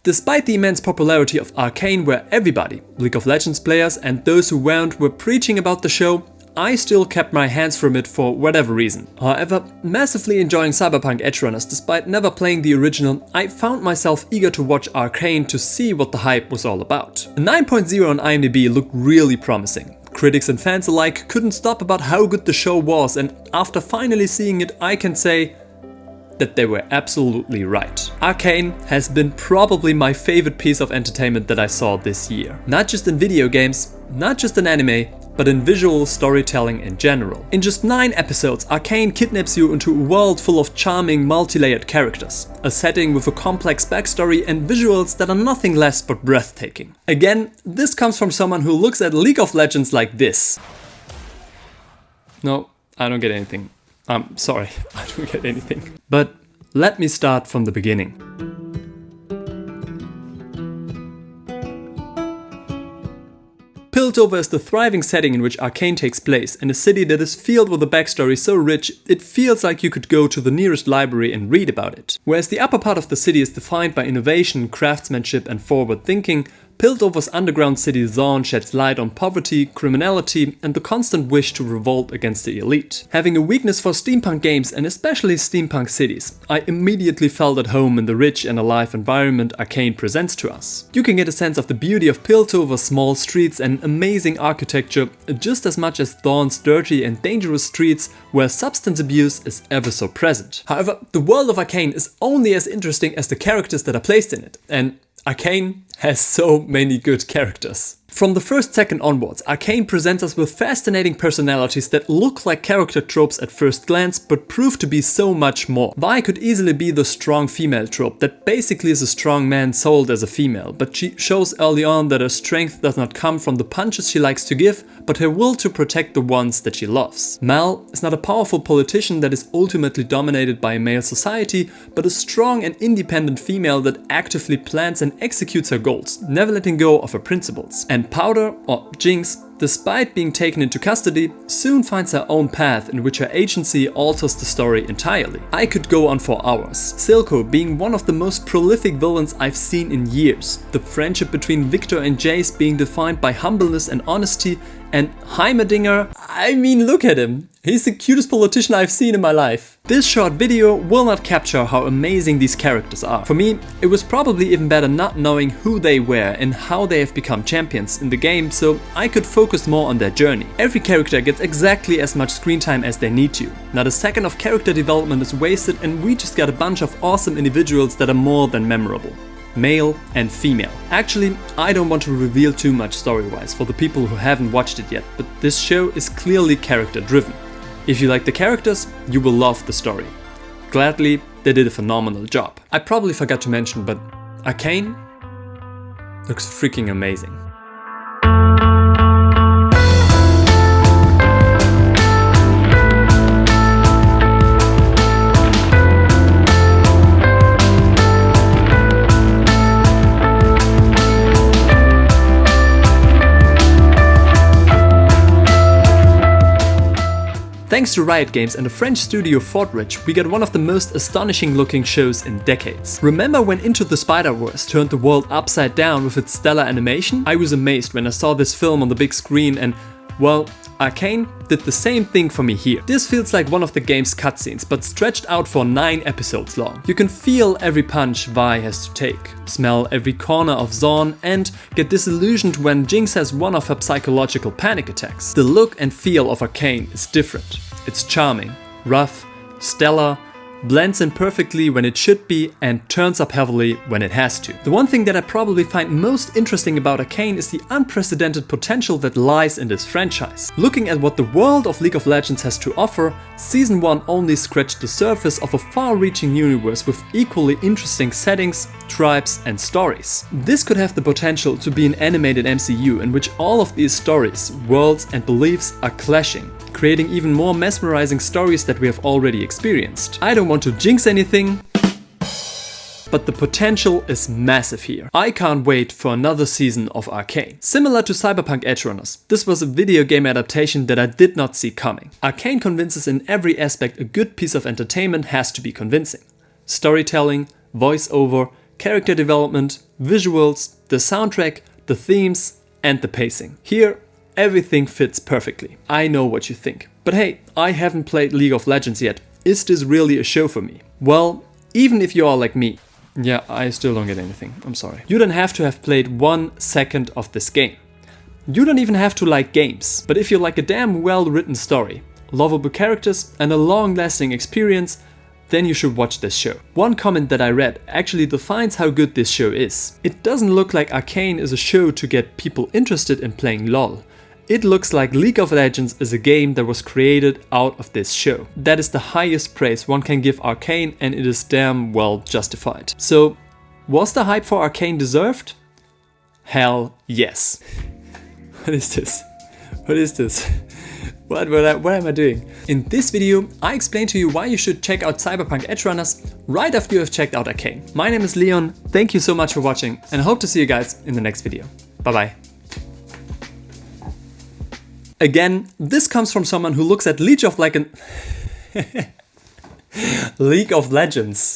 Despite the immense popularity of Arcane, where everybody, League of Legends players and those who weren't, were preaching about the show, I still kept my hands from it for whatever reason. However, massively enjoying Cyberpunk Edgerunners despite never playing the original, I found myself eager to watch Arcane to see what the hype was all about. A 9.0 on IMDb looked really promising. Critics and fans alike couldn't stop about how good the show was, and after finally seeing it, I can say that they were absolutely right. Arcane has been probably my favorite piece of entertainment that I saw this year. Not just in video games, not just in anime, but in visual storytelling in general. In just 9 episodes, Arcane kidnaps you into a world full of charming, multi-layered characters, a setting with a complex backstory and visuals that are nothing less but breathtaking. Again, this comes from someone who looks at League of Legends like this. No, I don't get anything. I'm sorry, I don't get anything. But let me start from the beginning. Piltover is the thriving setting in which Arcane takes place, in a city that is filled with a backstory so rich it feels like you could go to the nearest library and read about it. Whereas the upper part of the city is defined by innovation, craftsmanship and forward thinking, Piltover's underground city Zaun sheds light on poverty, criminality and the constant wish to revolt against the elite. Having a weakness for steampunk games and especially steampunk cities, I immediately felt at home in the rich and alive environment Arcane presents to us. You can get a sense of the beauty of Piltover's small streets and amazing architecture just as much as Zaun's dirty and dangerous streets where substance abuse is ever so present. However, the world of Arcane is only as interesting as the characters that are placed in it, and Arcane has so many good characters. From the first second onwards, Arcane presents us with fascinating personalities that look like character tropes at first glance, but prove to be so much more. Vi could easily be the strong female trope that basically is a strong man sold as a female, but she shows early on that her strength does not come from the punches she likes to give, but her will to protect the ones that she loves. Mal is not a powerful politician that is ultimately dominated by a male society, but a strong and independent female that actively plans and executes her goals, never letting go of her principles. And Powder, or Jinx, despite being taken into custody, soon finds her own path in which her agency alters the story entirely. I could go on for hours. Silco being one of the most prolific villains I've seen in years. The friendship between Victor and Jace being defined by humbleness and honesty, and Heimerdinger, I mean, look at him. He's the cutest politician I've seen in my life. This short video will not capture how amazing these characters are. For me, it was probably even better not knowing who they were and how they have become champions in the game, so I could focus more on their journey. Every character gets exactly as much screen time as they need to. Not a second of character development is wasted, and we just got a bunch of awesome individuals that are more than memorable. Male and female. Actually, I don't want to reveal too much story-wise for the people who haven't watched it yet, but this show is clearly character-driven. If you like the characters, you will love the story. Gladly, they did a phenomenal job. I probably forgot to mention, but Arcane looks freaking amazing. Thanks to Riot Games and the French studio Fortridge, we get one of the most astonishing looking shows in decades. Remember when Into the Spider-Verse turned the world upside down with its stellar animation? I was amazed when I saw this film on the big screen, and well, Arcane did the same thing for me here. This feels like one of the game's cutscenes, but stretched out for 9 episodes long. You can feel every punch Vi has to take, smell every corner of Zaun, and get disillusioned when Jinx has one of her psychological panic attacks. The look and feel of Arcane is different. It's charming, rough, stellar, blends in perfectly when it should be, and turns up heavily when it has to. The one thing that I probably find most interesting about Arcane is the unprecedented potential that lies in this franchise. Looking at what the world of League of Legends has to offer, Season 1 only scratched the surface of a far-reaching universe with equally interesting settings, tribes and stories. This could have the potential to be an animated MCU in which all of these stories, worlds and beliefs are clashing, creating even more mesmerizing stories that we have already experienced. I don't want to jinx anything, but the potential is massive here. I can't wait for another season of Arcane. Similar to Cyberpunk Edgerunners, this was a video game adaptation that I did not see coming. Arcane convinces in every aspect a good piece of entertainment has to be convincing. Storytelling, voiceover, character development, visuals, the soundtrack, the themes, and the pacing. Here, everything fits perfectly. I know what you think. But hey, I haven't played League of Legends yet. Is this really a show for me? Well, even if you are like me, yeah, I still don't get anything, I'm sorry. You don't have to have played 1 second of this game. You don't even have to like games. But if you like a damn well-written story, lovable characters, and a long-lasting experience, then you should watch this show. One comment that I read actually defines how good this show is. It doesn't look like Arcane is a show to get people interested in playing LoL. It looks like League of Legends is a game that was created out of this show. That is the highest praise one can give Arcane, and it is damn well justified. So, was the hype for Arcane deserved? Hell yes. What is this? What is this? What am I doing? In this video, I explain to you why you should check out Cyberpunk Edgerunners right after you have checked out Arcane. My name is Leon, thank you so much for watching, and I hope to see you guys in the next video. Bye bye. Again, this comes from someone who looks at League of Legends